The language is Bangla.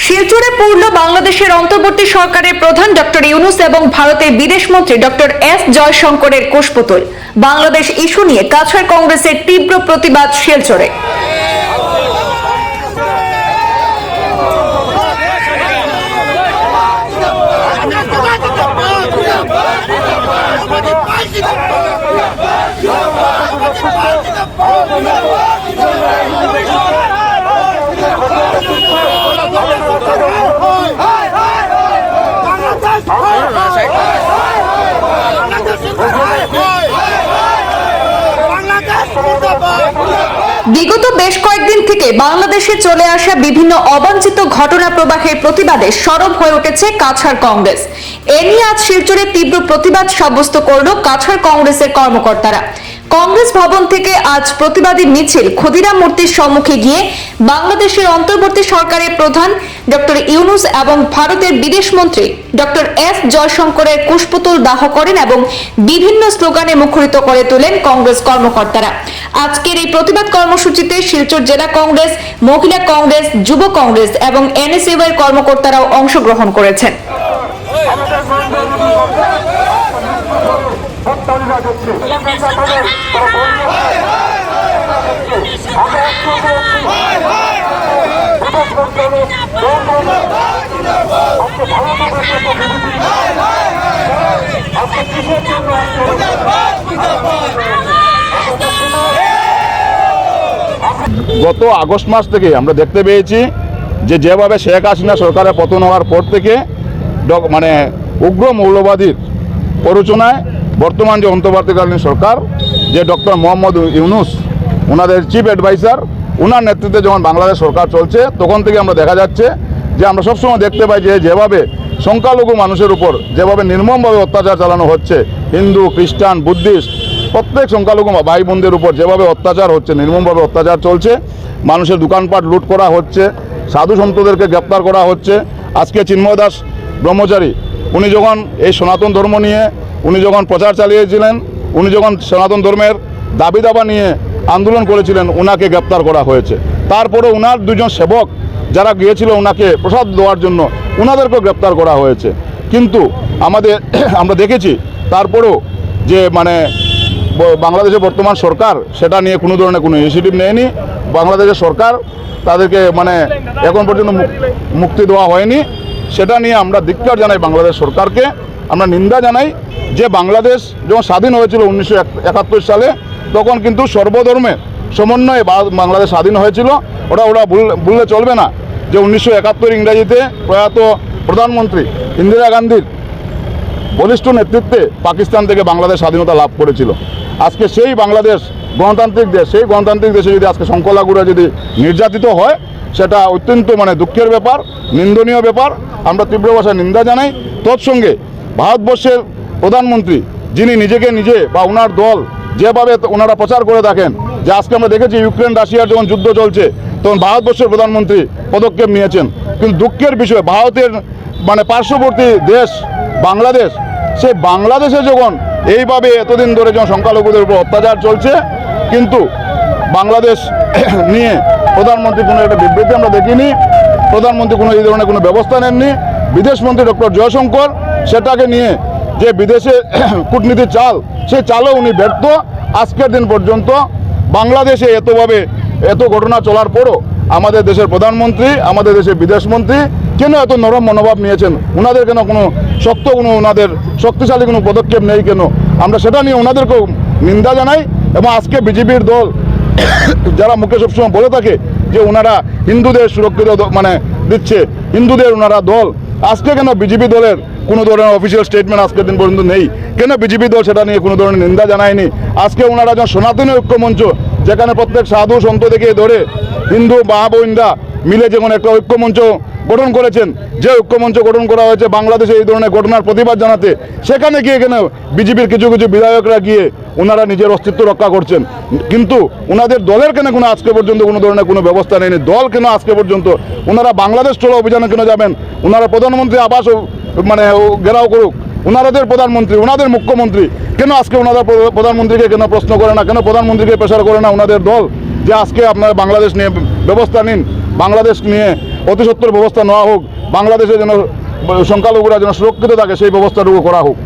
শিলচরে পড়ল বাংলাদেশের অন্তর্বর্তী সরকারের প্রধান ডক্টর ইউনূস এবং ভারতের বিদেশমন্ত্রী ডক্টর এস জয়শঙ্করের কুশপুতুল। বাংলাদেশ ইস্যু নিয়ে কাছাড় কংগ্রেসের তীব্র প্রতিবাদ শিলচরে। বিগত বেশ কয়েকদিন থেকে বাংলাদেশে চলে আসা বিভিন্ন অবাঞ্ছিত ঘটনা প্রবাহের প্রতিবাদে সরব হয়ে উঠেছে কাছাড় কংগ্রেস। এ নিয়ে আজ শিলচরে তীব্র প্রতিবাদ সাব্যস্ত করল কাছাড় কংগ্রেসের কর্মকর্তারা। কংগ্রেস ভবন থেকে আজ প্রতিবাদী মিছিল ক্ষুদিরাম মূর্তির সম্মুখে গিয়ে বাংলাদেশের অন্তর্বর্তী সরকারের প্রধান ডক্টর ইউনূস এবং ভারতের বিদেশমন্ত্রী ডক্টর এস জয়শঙ্করের কুশপুতুল দাহ করেন এবং বিভিন্ন স্লোগানে মুখরিত করে তোলেন কংগ্রেস কর্মকর্তারা। আজকের এই প্রতিবাদ কর্মসূচিতে শিলচর জেলা কংগ্রেস, মহিলা কংগ্রেস, যুব কংগ্রেস এবং এনএসইউ এর কর্মকর্তারাও অংশগ্রহণ করেছেন। গত আগস্ট মাস থেকে আমরা দেখতে পেয়েছি যেভাবে শেখ হাসিনা সরকারের পতন হওয়ার পর থেকে মানে উগ্র মৌলবাদীর প্ররোচনায় বর্তমান যে অন্তর্বর্তীকালীন সরকার যে ডক্টর মোহাম্মদ ইউনূস ওনাদের চিফ অ্যাডভাইজার, ওনার নেতৃত্বে যখন বাংলাদেশ সরকার চলছে তখন থেকে আমরা দেখা যাচ্ছে যে আমরা সবসময় দেখতে পাই যেভাবে সংখ্যালঘু মানুষের উপর যেভাবে নির্মমভাবে অত্যাচার চালানো হচ্ছে, হিন্দু, খ্রিস্টান, বুদ্ধিস্ট প্রত্যেক সংখ্যালঘু ভাই বোনদের উপর যেভাবে অত্যাচার হচ্ছে, নির্মমভাবে অত্যাচার চলছে, মানুষের দোকানপাট লুট করা হচ্ছে, সাধু সন্তদেরকে গ্রেপ্তার করা হচ্ছে। আজকে চিন্ময় দাস ব্রহ্মচারী উনি যখন এই সনাতন ধর্ম নিয়ে উনি যখন প্রচার চালিয়েছিলেন, উনি যখন সনাতন ধর্মের দাবি দাবা নিয়ে আন্দোলন করেছিলেন, ওনাকে গ্রেপ্তার করা হয়েছে। তারপরে ওনার দুজন সেবক যারা গিয়েছিল ওনাকে প্রসাদ দেওয়ার জন্য, ওনাদেরকেও গ্রেপ্তার করা হয়েছে। কিন্তু আমরা দেখেছি তারপরেও যে মানে বাংলাদেশের বর্তমান সরকার সেটা নিয়ে কোনো ধরনের কোনো ইনিশিয়েটিভ নেয়নি। বাংলাদেশের সরকার তাদেরকে মানে এখন পর্যন্ত মুক্তি দেওয়া হয়নি। সেটা নিয়ে আমরা ধিক্কার জানাই বাংলাদেশ সরকারকে, আমরা নিন্দা জানাই যে বাংলাদেশ যখন স্বাধীন হয়েছিল 1971 সালে তখন কিন্তু সর্বধর্মের সমন্বয়ে বাংলাদেশ স্বাধীন হয়েছিল। ওরা ভুললে চলবে না যে 1971 ইংরাজিতে প্রয়াত প্রধানমন্ত্রী ইন্দিরা গান্ধীর বলিষ্ঠ নেতৃত্বে পাকিস্তান থেকে বাংলাদেশ স্বাধীনতা লাভ করেছিল। আজকে সেই বাংলাদেশ গণতান্ত্রিক দেশ, সেই গণতান্ত্রিক দেশে যদি আজকে সংখ্যালঘুরা যদি নির্যাতিত হয় সেটা অত্যন্ত মানে দুঃখের ব্যাপার, নিন্দনীয় ব্যাপার। আমরা তীব্র ভাষায় নিন্দা জানাই। তৎসঙ্গে ভারতবর্ষের প্রধানমন্ত্রী যিনি নিজেকে নিজে বা ওনার দল যেভাবে ওনারা প্রচার করে থাকেন যে আজকে আমরা দেখেছি ইউক্রেন রাশিয়ার যখন যুদ্ধ চলছে তখন ভারতবর্ষের প্রধানমন্ত্রী পদক্ষেপ নিয়েছেন। কিন্তু দুঃখের বিষয় ভারতের মানে পার্শ্ববর্তী দেশ বাংলাদেশ, সেই বাংলাদেশে যখন এইভাবে এতদিন ধরে যখন সংখ্যালঘুদের উপর অত্যাচার চলছে কিন্তু বাংলাদেশ নিয়ে প্রধানমন্ত্রী কোনো একটা বিবৃতি আমরা দেখিনি, প্রধানমন্ত্রী কোনো এই ধরনের কোনো ব্যবস্থা নেননি। বিদেশমন্ত্রী ডক্টর জয়শঙ্কর সেটাকে নিয়ে যে বিদেশে কূটনীতির চাল, সেই চালও উনি ব্যর্থ। আজকের দিন পর্যন্ত বাংলাদেশে এত ঘটনা চলার পরও আমাদের দেশের প্রধানমন্ত্রী, আমাদের দেশের বিদেশমন্ত্রী কেন এত নরম মনোভাব নিয়েছেন? ওনাদের কেন কোনো ওনাদের শক্তিশালী কোনো পদক্ষেপ নেই কেন? আমরা সেটা নিয়ে ওনাদেরকেও নিন্দা জানাই। এবং আজকে বিজেপির দল যারা মুখে সবসময় বলে থাকে যে ওনারা হিন্দুদের সুরক্ষিত মানে দিচ্ছে, হিন্দুদের ওনারা দল, আজকে কেন বিজেপি দলের কোনো ধরনের অফিসিয়াল স্টেটমেন্ট আজকের দিন পর্যন্ত নেই? কেন বিজেপি দল সেটা নিয়ে কোনো ধরনের নিন্দা জানায়নি? আজকে ওনারা যখন সনাতনী ঐক্যমঞ্চ, যেখানে প্রত্যেক সাধু সন্ত থেকে ধরে হিন্দু মা বোনরা মিলে যেমন একটা ঐক্যমঞ্চ গঠন করেছেন, যে ঐক্যমঞ্চ গঠন করা হয়েছে বাংলাদেশে এই ধরনের ঘটনার প্রতিবাদ জানাতে, সেখানে গিয়ে কেন বিজেপির কিছু বিধায়করা গিয়ে ওনারা নিজের অস্তিত্ব রক্ষা করছেন, কিন্তু ওনাদের দলের কেন কোনো আজকে পর্যন্ত কোনো ধরনের কোনো ব্যবস্থা নেয়নি? দল কেন আজকে পর্যন্ত ওনারা বাংলাদেশ চলো অভিযানে কেন যাবেন? ওনারা প্রধানমন্ত্রী আবাস মানে ঘেরাও করুক, ওনাদের প্রধানমন্ত্রী, ওনাদের মুখ্যমন্ত্রী কেন আজকে ওনাদের প্রধানমন্ত্রীকে কেন প্রশ্ন করে না? কেন প্রধানমন্ত্রীকে প্রেসার করে না ওনাদের দল যে আজকে আপনারা বাংলাদেশ নিয়ে ব্যবস্থা নিন, বাংলাদেশ নিয়ে অতি সত্বর ব্যবস্থা নেওয়া হোক, বাংলাদেশে যেন সংখ্যালঘুরা যেন সুরক্ষিত থাকে সেই ব্যবস্থাটুকু করা হোক।